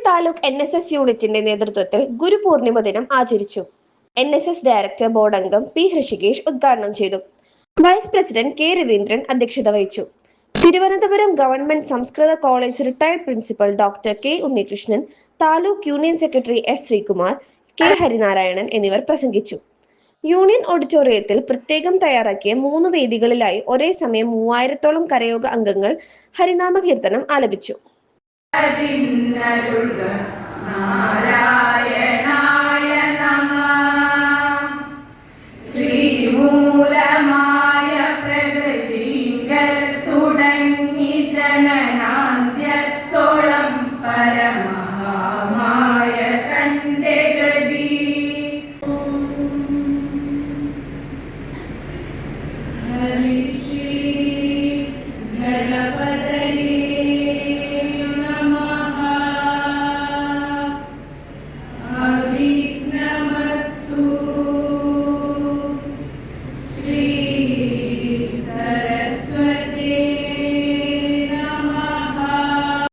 Taluk NSS യൂണിറ്റിന്റെ നേതൃത്വത്തിൽ ഗുരുപൂർണിമ ദിനം ആചരിച്ചു. NSS ഡയറക്ടർ ബോർഡ് അംഗം P. ഹൃഷികേഷ് ഉദ്ഘാടനം ചെയ്തു. Vice president K. രവീന്ദ്രൻ അധ്യക്ഷത വഹിച്ചു. തിരുവനന്തപുരം ഗവൺമെന്റ് സംസ്കൃത college retired principal doctor K. Unnikrishnan, taluk union secretary S. Sreekumar, K. Harinarayanan എന്നിവർ പ്രസംഗിച്ചു. യൂണിയൻ ഓഡിറ്റോറിയത്തിൽ പ്രത്യേകം തയ്യാറാക്കിയ 3 വേദികളിലായി ഒരേ സമയം 3000-ഓളം കരയോഗ അംഗങ്ങൾ ഹരിനാമ കീർത്തനം ആലപിച്ചു. നാരായണ